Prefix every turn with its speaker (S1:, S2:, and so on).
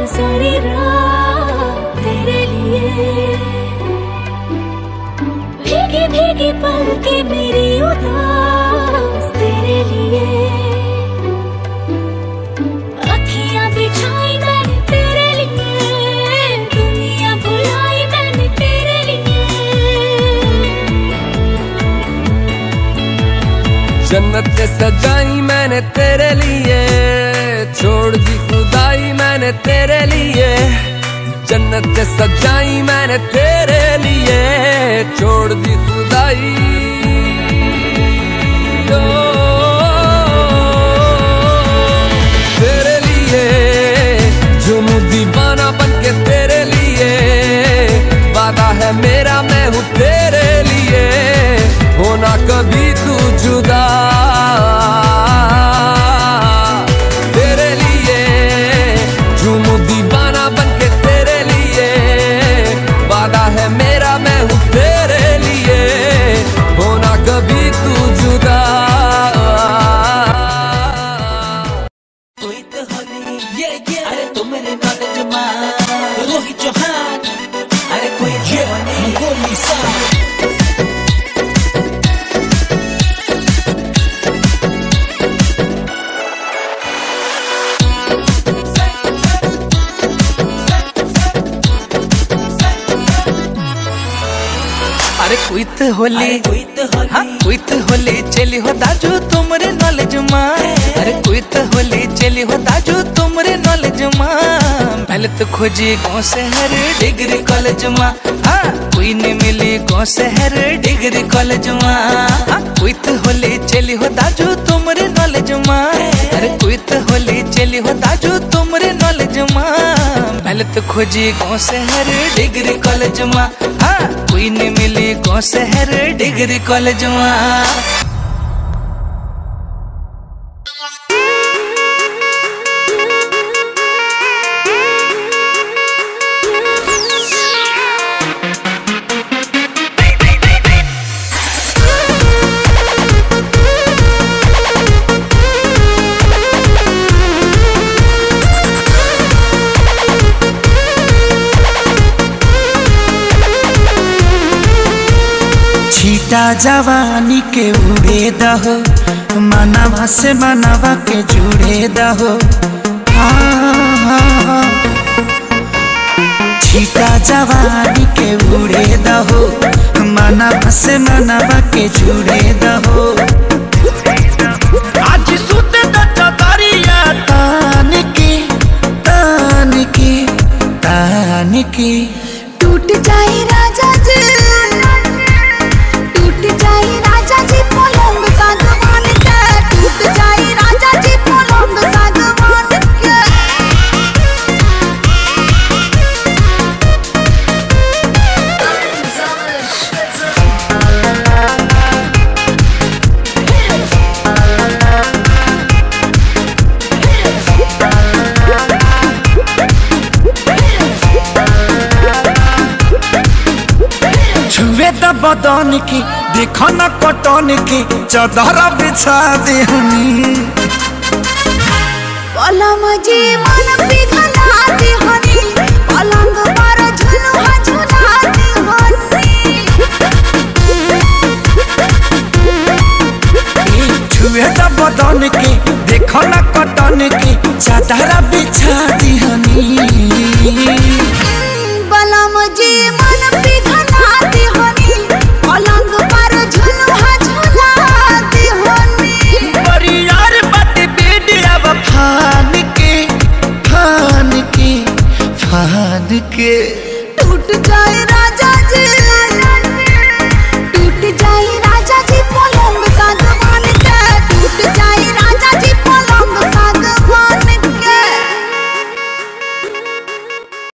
S1: सारी रात तेरे लिए, भीगी भीगी पलकें मेरी उदास तेरे लिए, अखियां बिछाई मैंने तेरे लिए, दुनिया भुलाई मैंने तेरे लिए।
S2: जन्नत सजाई मैंने तेरे लिए, छोड़ दी खुदाई मैंने तेरे लिए। जन्नत सजाई मैंने तेरे लिए, छोड़ दी खुदाई। तेरे लिए झूमूं दीवाना बनके तेरे लिए, वादा है मेरा मैं हूँ तेरे लिए, होना कभी तू जुदा। तेरे लिए झूमूं दीवाना बनके तेरे लिए, वादा है मेरा मैं हूँ तेरे लिए, होना कभी तू जुदा।
S3: कोई तो होली अरे तुम मेरे नॉलेज मान, रोहित चौहान अरे कोई मंगोली सा।
S4: अरे क्वित होली हाँ क्वित होली चली हो दाजू तुमरे नॉलेज माँ। अरे क्वित होली चली हो दाजू तुमरे नॉलेज माँ। पहले तो खोजी गाँव शहर डिग्री कॉलेज माँ, हाँ कोई नहीं मिली गाँव शहर डिग्री कॉलेज माँ। हाँ क्वित होली चली हो दाजू तुमरे नॉलेज माँ। अरे क्वित होली चली हो दाजू तुमरे नॉलेज माँ। पहले तो खोजी गाँव शहर डिग्री कॉलेज माँ, हाँ कोई नहीं मिली गाँव शहर डिग्री कॉलेज माँ।
S5: छीटा जवानी के उड़े दहो, मनवा से मनवा के जुड़े दहो। छीटा जवानी के उड़े दहो, मनवा से मनवा के जुड़े दहो। आज सुते दरिया तान की तान की तान की,
S1: टूट जाए राजा जी, टूट जाए राजा जी पलंग सागवान के, टूट जाए राजा जी पलंग सागवान के।
S5: छुए द बदन की देखो न कटन की, चादर बिछा दे हनी।
S1: पलम जी मन पिघला दे हनी, पलंग पर झुलुआ झुला दे हनी।
S5: छुए द बदन की देखो न कटन की, चादर बिछा दे हनी।
S1: पलम जी मन पिघला दे हनी, पलंग पर